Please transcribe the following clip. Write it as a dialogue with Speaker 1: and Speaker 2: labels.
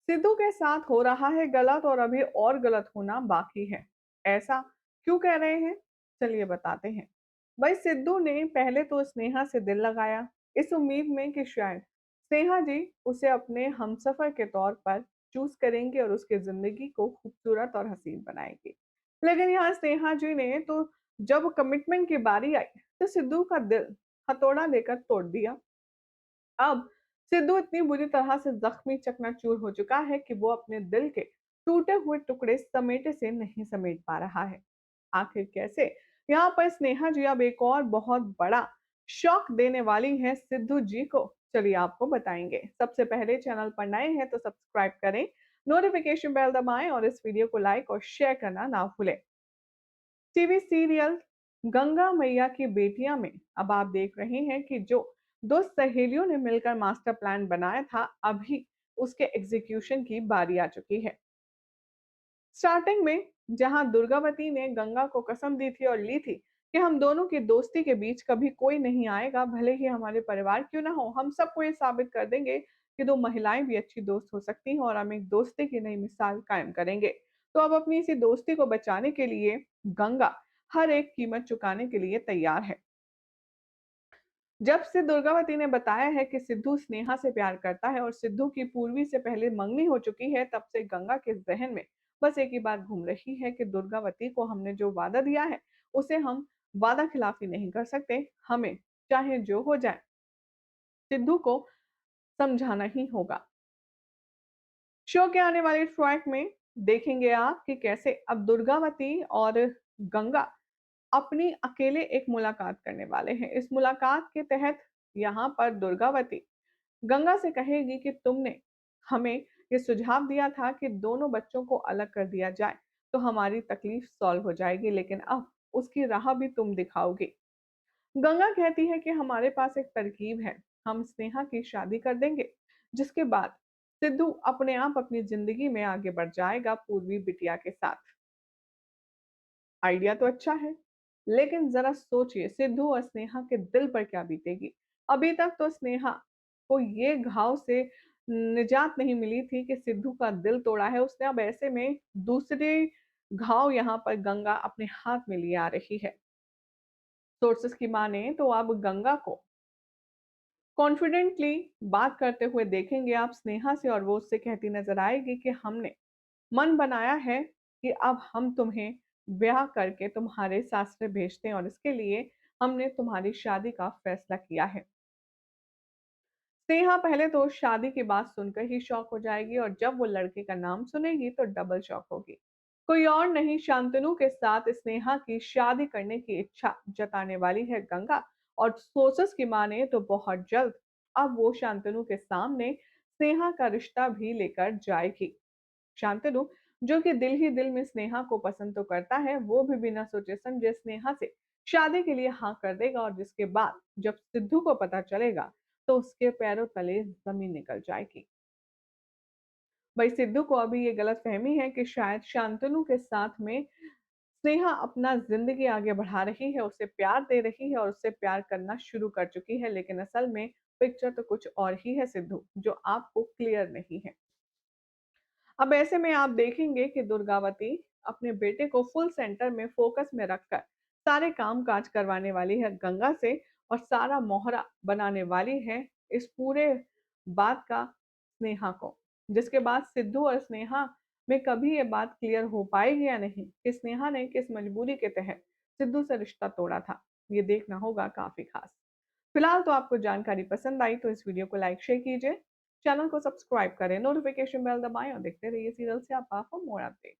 Speaker 1: सिद्धू के साथ हो रहा है गलत और अभी और गलत होना बाकी है। ऐसा क्यों कह रहे हैं? चलिए बताते हैं। भाई सिद्धू ने पहले तो स्नेहा से दिल लगाया, इस उम्मीद में कि शायद स्नेहा जी उसे अपने हमसफर के तौर पर चूज करेंगे और उसकी जिंदगी को खूबसूरत और हसीन बनाएंगे। लेकिन यहाँ स्नेहा जी ने तो जब कमिटमेंट की बारी आई तो सिद्धू का दिल हथौड़ा लेकर तोड़ दिया। अब सिद्धू इतनी बुरी तरह से जख्मी चकनाचूर हो चुका है कि वो अपने दिल के टूटे हुए टुकड़े समेटे से नहीं समेट पा रहा है। आखिर कैसे? यहाँ पर स्नेहा जी अब एक और बहुत बड़ा शॉक देने वाली है सिद्धू जी को। चलिए आपको बताएंगे। सबसे पहले चैनल पर नए हैं तो सब्सक्राइब करें, नोटिफिकेशन बेल दबाएं और इस वीडियो को लाइक और शेयर करना ना भूलें। टीवी सीरियल गंगा मैया की बेटियां में अब आप देख रहे हैं कि जो दो सहेलियों ने मिलकर मास्टर प्लान बनाया था, अभी उसके एग्जीक्यूशन की बारी आ चुकी है। स्टार्टिंग में जहां दुर्गावती ने गंगा को कसम दी थी और ली थी कि हम दोनों की दोस्ती के बीच कभी कोई नहीं आएगा, भले ही हमारे परिवार क्यों ना हो, हम सबको ये साबित कर देंगे कि दो महिलाएं भी अच्छी दोस्त हो सकती हैं और हम एक दोस्ती की नई मिसाल कायम करेंगे। तो अब अपनी इसी दोस्ती को बचाने के लिए गंगा हर एक कीमत चुकाने के लिए तैयार है। जब से दुर्गावती ने बताया है कि सिद्धू स्नेहा से प्यार करता है और सिद्धू की पूर्वी से पहले मंगनी हो चुकी है, तब से गंगा के जहन में बस एक ही बात घूम रही है कि दुर्गावती को हमने जो वादा दिया है उसे हम वादा खिलाफी नहीं कर सकते। हमें चाहे जो हो जाए सिद्धू को समझाना ही होगा। शो के आने वाले ट्रैक में देखेंगे आप कि कैसे अब दुर्गावती और गंगा अपनी अकेले एक मुलाकात करने वाले हैं। इस मुलाकात के तहत यहाँ पर दुर्गावती गंगा से कहेगी कि तुमने हमें ये सुझाव दिया था कि दोनों बच्चों को अलग कर दिया जाए तो हमारी तकलीफ सॉल्व हो जाएगी, लेकिन अब उसकी राह भी तुम दिखाओगे। गंगा कहती है कि हमारे पास एक तरकीब है, हम स्नेहा की शादी कर देंगे, जिसके बाद सिद्धू अपने आप अपनी जिंदगी में आगे बढ़ जाएगा पूर्वी बिटिया के साथ। आइडिया तो अच्छा है, लेकिन जरा सोचिए सिद्धू और स्नेहा के दिल पर क्या बीतेगी। अभी तक तो स्नेहा को ये घाव से निजात नहीं मिली थी कि सिद्धू का दिल तोड़ा है उसने, अब ऐसे में दूसरे घाव यहाँ पर गंगा अपने हाथ में लिए आ रही है। सोर्सेस की माने तो अब गंगा को कॉन्फिडेंटली बात करते हुए देखेंगे आप स्नेहा से और वो उससे कहती नजर आएगी कि हमने मन बनाया है कि अब हम तुम्हें ब्याह करके तुम्हारे सासरे भेजते हैं और इसके लिए हमने तुम्हारी शादी का फैसला किया है। स्नेहा पहले तो शादी की बात सुनकर ही शॉक हो जाएगी और जब वो लड़के का नाम सुनेगी तो डबल शॉक होगी। कोई और नहीं, शांतनु के साथ स्नेहा की शादी करने की इच्छा जताने वाली है गंगा। और सोर्सेस की माने तो बहुत जल्द अब वो शांतनु के सामने स्नेहा का रिश्ता भी लेकर जाएगी। शांतनु जो कि दिल ही दिल में स्नेहा को पसंद तो करता है, वो भी बिना सोचे समझे स्नेहा से शादी के लिए हाँ कर देगा और जिसके बाद जब सिद्धू को पता चलेगा तो उसके पैरों तले जमीन निकल जाएगी। भाई सिद्धू को अभी ये गलत फहमी है कि शायद शांतनु के साथ में स्नेहा अपना जिंदगी आगे बढ़ा रही है, उसे प्यार दे रही है और उससे प्यार करना शुरू कर चुकी है, लेकिन असल में पिक्चर तो कुछ और ही है सिद्धू, जो आपको क्लियर नहीं है। अब ऐसे में आप देखेंगे कि दुर्गावती अपने बेटे को फुल सेंटर में फोकस में रखकर सारे काम काज करवाने वाली है गंगा से और सारा मोहरा बनाने वाली है इस पूरे बात का स्नेहा को, जिसके बाद सिद्धू और स्नेहा में कभी ये बात क्लियर हो पाएगी या नहीं कि स्नेहा ने किस मजबूरी के तहत सिद्धू से रिश्ता तोड़ा था। ये देखना होगा काफी खास। फिलहाल तो आपको जानकारी पसंद आई तो इस वीडियो को लाइक शेयर कीजिए, चैनल को सब्सक्राइब करें, नोटिफिकेशन बेल दबाएं और देखते रहिए सीरियल से आप फॉर मोर अपडेट।